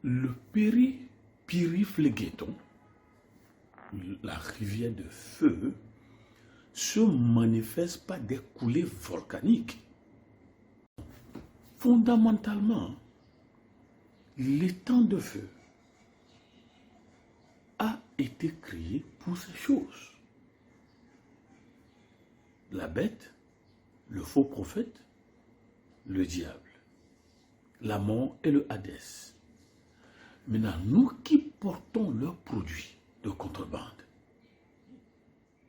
Le périphlégéton, la rivière de feu, se manifeste par des coulées volcaniques. Fondamentalement, l'étang de feu a été créé pour ces choses. La bête, le faux prophète, le diable, la mort et le Hadès. Maintenant, nous qui portons leurs produits de contrebande,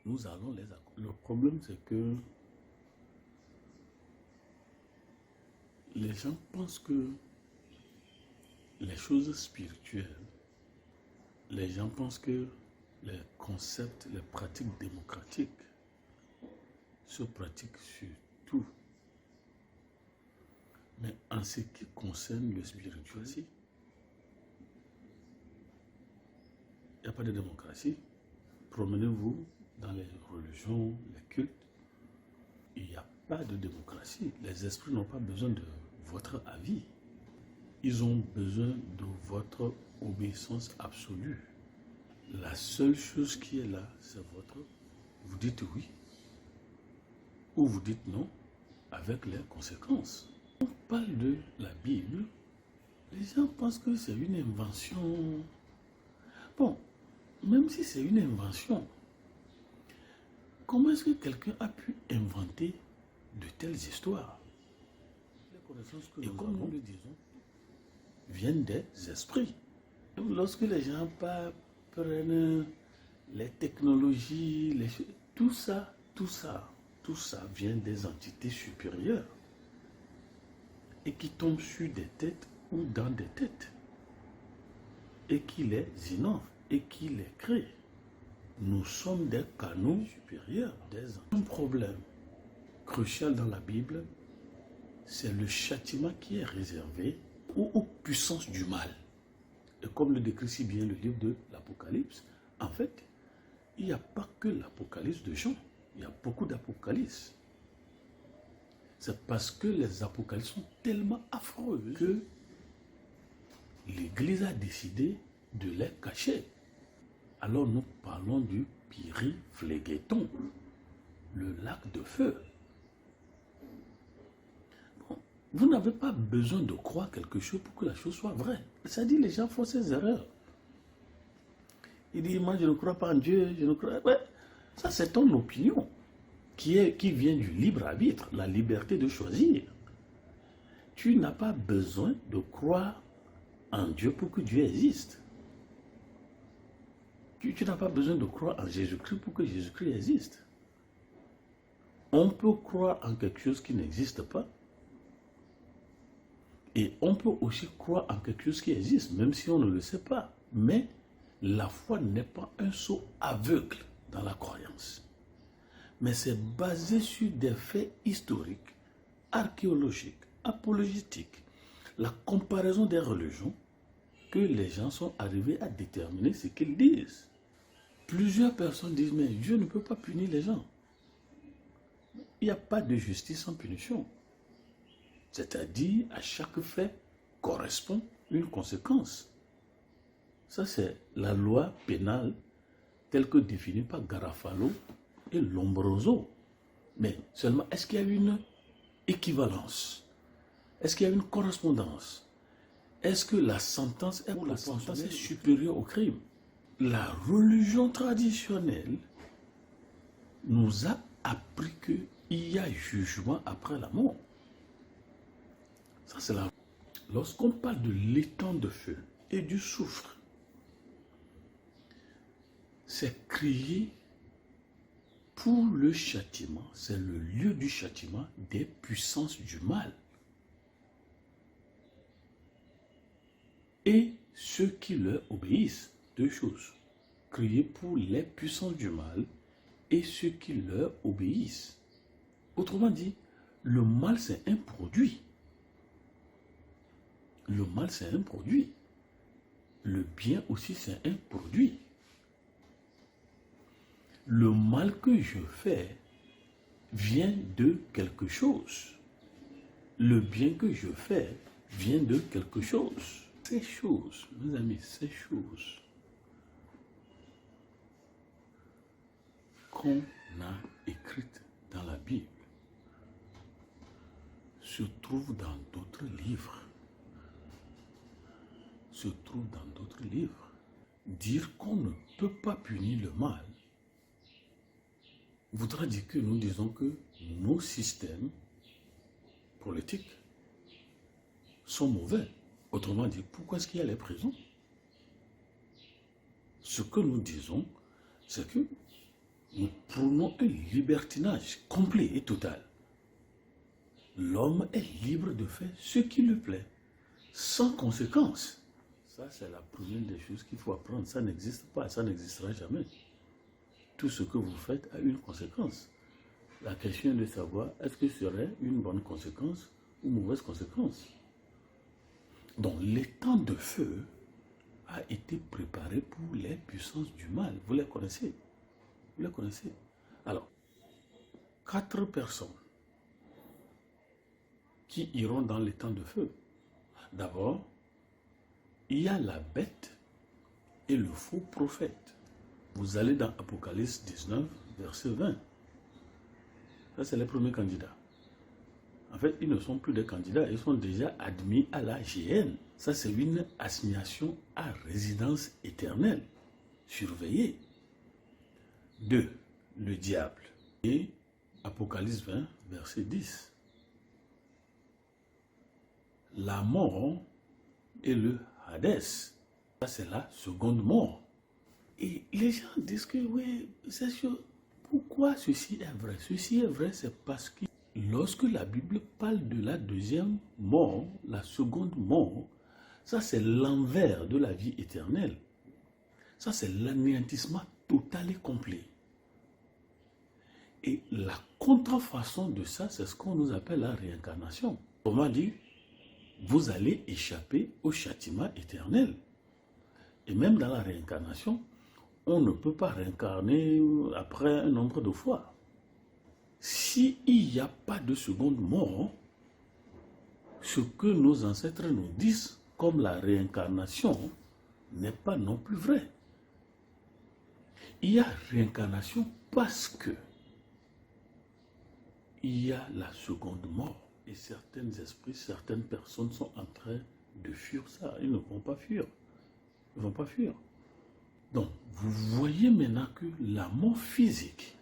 nous allons les accompagner. Le problème, c'est que les gens pensent que les choses spirituelles, les gens pensent que les concepts, les pratiques démocratiques se pratiquent sur tout. Mais en ce qui concerne le spirituel, il n'y a pas de démocratie. Promenez-vous dans les religions, les cultes, il n'y a pas de démocratie. Les esprits n'ont pas besoin de votre avis. Ils ont besoin de votre obéissance absolue. La seule chose qui est là, c'est votre... Vous dites oui ou vous dites non avec les conséquences. On parle de la Bible, les gens pensent que c'est une invention. Bon, même si c'est une invention, comment est-ce que quelqu'un a pu inventer de telles histoires? Les connaissances que nous avons, le disons, viennent des esprits. Donc, lorsque les gens prennent les technologies, tout ça vient des entités supérieures et qui tombent sur des têtes ou dans des têtes et qui les innovent et qui les créent. Nous sommes des canaux supérieurs des entités. Un problème crucial dans la Bible, c'est le châtiment qui est réservé aux puissances du mal. Et comme le décrit si bien le livre de l'Apocalypse, en fait, il n'y a pas que l'Apocalypse de Jean, il y a beaucoup d'Apocalypses. C'est parce que les Apocalypses sont tellement affreux que l'Église a décidé de les cacher. Alors nous parlons du périphlégéton, le lac de feu. Bon, vous n'avez pas besoin de croire quelque chose pour que la chose soit vraie. Ça dit, les gens font ces erreurs. Ils disent, moi je ne crois pas en Dieu, je ne crois pas. Ouais, ça c'est ton opinion qui vient du libre arbitre, la liberté de choisir. Tu n'as pas besoin de croire en Dieu pour que Dieu existe. Tu n'as pas besoin de croire en Jésus-Christ pour que Jésus-Christ existe. On peut croire en quelque chose qui n'existe pas. Et on peut aussi croire en quelque chose qui existe, même si on ne le sait pas. Mais la foi n'est pas un saut aveugle dans la croyance. Mais c'est basé sur des faits historiques, archéologiques, apologétiques, la comparaison des religions, que les gens sont arrivés à déterminer ce qu'ils disent. Plusieurs personnes disent, mais Dieu ne peut pas punir les gens. Il n'y a pas de justice sans punition. C'est-à-dire, à chaque fait correspond une conséquence. Ça, c'est la loi pénale telle que définie par Garofalo et Lombroso. Mais seulement, est-ce qu'il y a une équivalence? Est-ce qu'il y a une correspondance? Est-ce que la sentence est supérieure au crime? La religion traditionnelle nous a appris qu'il y a jugement après la mort. Ça, c'est la... Lorsqu'on parle de l'étang de feu et du soufre, c'est créé pour le châtiment, c'est le lieu du châtiment des puissances du mal. Et ceux qui leur obéissent, deux choses, créées pour les puissances du mal et ceux qui leur obéissent. Autrement dit, le mal c'est un produit. Le mal c'est un produit. Le bien aussi c'est un produit. Le mal que je fais vient de quelque chose. Le bien que je fais vient de quelque chose. Ces choses, mes amis, ces choses qu'on a écrites dans la Bible se trouvent dans d'autres livres. Dire qu'on ne peut pas punir le mal voudra dire que nous disons que nos systèmes politiques sont mauvais. Autrement dit, pourquoi est-ce qu'il y a les prisons? Ce que nous disons, c'est que nous prônons un libertinage complet et total. L'homme est libre de faire ce qui lui plaît, sans conséquence. Ça, c'est la première des choses qu'il faut apprendre. Ça n'existe pas, ça n'existera jamais. Tout ce que vous faites a une conséquence. La question est de savoir, est-ce que ce serait une bonne conséquence ou une mauvaise conséquence? Donc, l'étang de feu a été préparé pour les puissances du mal. Vous les connaissez? Vous les connaissez? Alors, 4 personnes qui iront dans l'étang de feu. D'abord, il y a la bête et le faux prophète. Vous allez dans Apocalypse 19, verset 20. Ça, c'est les premiers candidats. En fait, ils ne sont plus des candidats, ils sont déjà admis à la GN. Ça, c'est une assignation à résidence éternelle, surveillée. 2. Le diable. Et Apocalypse 20, verset 10. La mort et le Hadès. Ça, c'est la seconde mort. Et les gens disent que, oui, c'est sûr. Pourquoi ceci est vrai? Ceci est vrai, c'est parce que lorsque la Bible parle de la deuxième mort, la seconde mort, ça c'est l'envers de la vie éternelle. Ça c'est l'anéantissement total et complet. Et la contrefaçon de ça, c'est ce qu'on nous appelle la réincarnation. Autrement dit, vous allez échapper au châtiment éternel. Et même dans la réincarnation, on ne peut pas réincarner après un nombre de fois. S'il n'y a pas de seconde mort, ce que nos ancêtres nous disent comme la réincarnation n'est pas non plus vrai. Il y a réincarnation parce que il y a la seconde mort. Et certains esprits, certaines personnes sont en train de fuir ça. Ils ne vont pas fuir. Ils ne vont pas fuir. Donc, vous voyez maintenant que la mort physique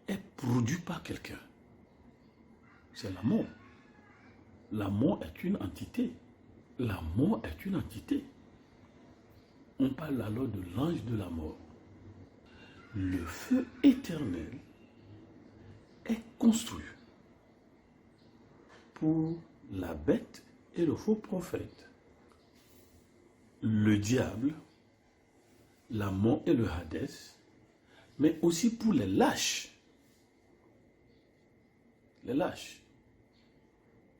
est produite par quelqu'un. C'est la mort. La mort est une entité. La mort est une entité. On parle alors de l'ange de la mort. Le feu éternel est construit pour la bête et le faux prophète. Le diable, la mort et le Hadès, mais aussi pour les lâches. Les lâches,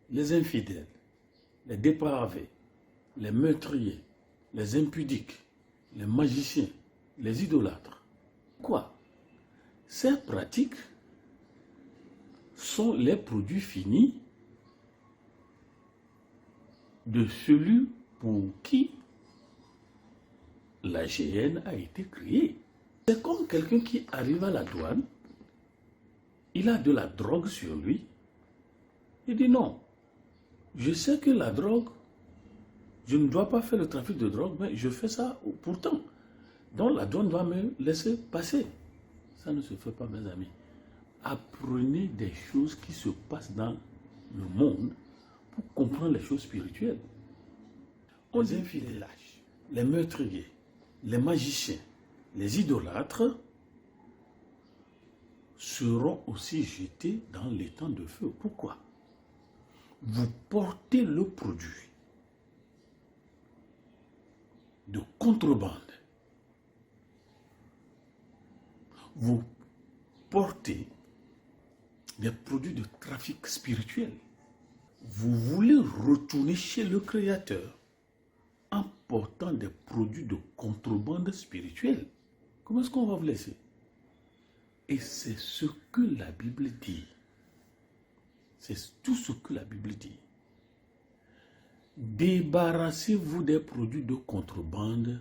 les infidèles, les dépravés, les meurtriers, les impudiques, les magiciens, les idolâtres. Quoi? Ces pratiques sont les produits finis de celui pour qui la GN a été créée. C'est comme quelqu'un qui arrive à la douane, il a de la drogue sur lui, il dit non, je sais que la drogue, je ne dois pas faire le trafic de drogue, mais je fais ça pourtant. Donc la douane va me laisser passer. Ça ne se fait pas, mes amis. Apprenez des choses qui se passent dans le monde pour comprendre les choses spirituelles. Les infidèles, les meurtriers, les magiciens, les idolâtres seront aussi jetés dans l'étang de feu. Pourquoi? Vous portez le produit de contrebande. Vous portez des produits de trafic spirituel. Vous voulez retourner chez le Créateur en portant des produits de contrebande spirituelle. Comment est-ce qu'on va vous laisser? Et c'est ce que la Bible dit. C'est tout ce que la Bible dit. Débarrassez-vous des produits de contrebande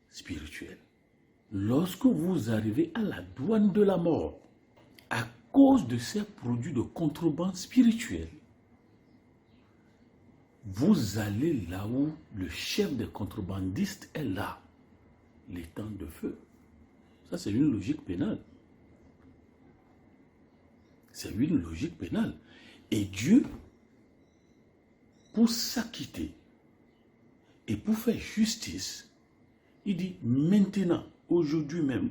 spirituelle. Lorsque vous arrivez à la douane de la mort, à cause de ces produits de contrebande spirituelle, vous allez là où le chef des contrebandistes est là, les temps de feu. Ça, c'est une logique pénale. C'est une logique pénale. Et Dieu, pour s'acquitter et pour faire justice, il dit maintenant, aujourd'hui même,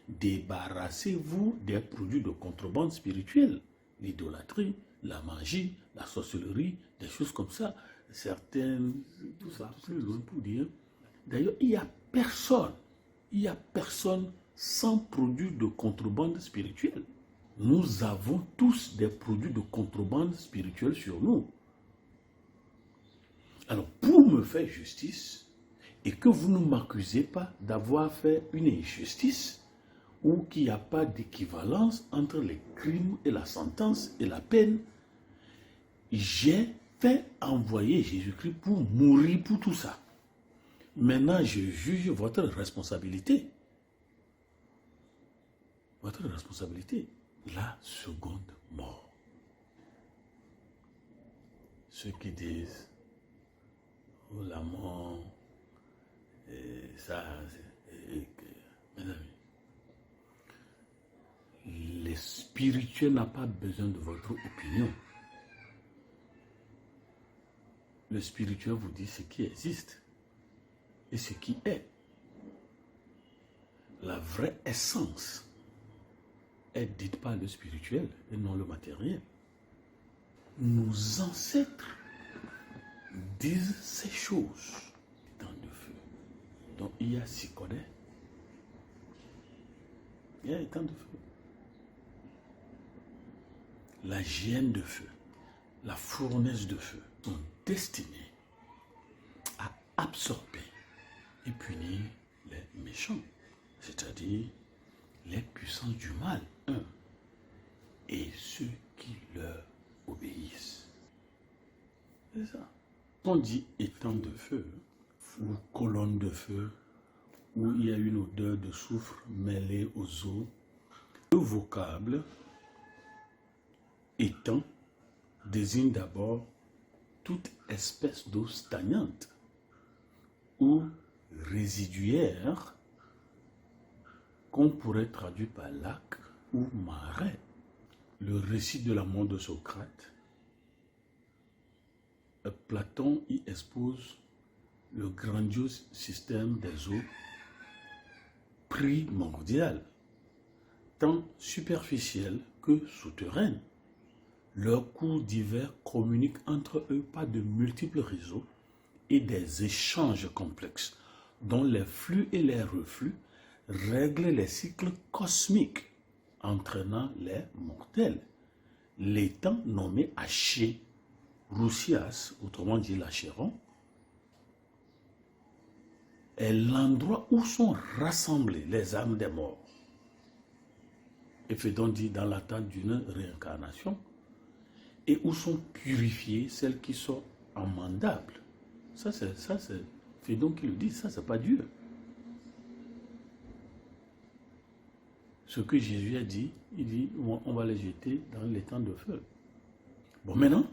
débarrassez-vous des produits de contrebande spirituelle, l'idolâtrie, la magie, la sorcellerie, des choses comme ça. Certaines, tout ça, plus loin pour dire. D'ailleurs, il n'y a personne sans produits de contrebande spirituelle. Nous avons tous des produits de contrebande spirituelle sur nous. Alors, pour me faire justice, et que vous ne m'accusez pas d'avoir fait une injustice, ou qu'il n'y a pas d'équivalence entre les crimes et la sentence et la peine, j'ai fait envoyer Jésus-Christ pour mourir pour tout ça. Maintenant, je juge votre responsabilité. Votre responsabilité. La seconde mort. Ceux qui disent, oh la mort, ça, mes amis, le spirituel n'a pas besoin de votre opinion. Le spirituel vous dit ce qui existe et ce qui est. La vraie essence est dite par le spirituel et non le matériel. Nos ancêtres disent ces choses. Temps de feu. Donc il y a Sikodé. Il y a un temps de feu. La géhenne de feu, la fournaise de feu sont destinées à absorber et punir les méchants, c'est-à-dire les puissances du mal, et ceux qui leur obéissent. C'est ça. On dit étang de feu ou colonne de feu, où il y a une odeur de soufre mêlée aux eaux. Le vocable étang désigne d'abord toute espèce d'eau stagnante ou résiduaire qu'on pourrait traduire par lac ou marais. Le récit de la mort de Socrate, Platon y expose le grandiose système des eaux primordiales, tant superficielles que souterraines. Leurs cours divers communiquent entre eux par de multiples réseaux et des échanges complexes, dont les flux et les reflux règlent les cycles cosmiques, entraînant les mortels. L'étang nommé Haché, Roussias, autrement dit l'Achéron, est l'endroit où sont rassemblées les âmes des morts. Et fait donc dit dans l'attente d'une réincarnation, et où sont purifiées celles qui sont amendables. Ça c'est Fédon qui le dit, ça c'est pas Dieu. Ce que Jésus a dit, il dit on va les jeter dans les temps de feu. Bon, maintenant,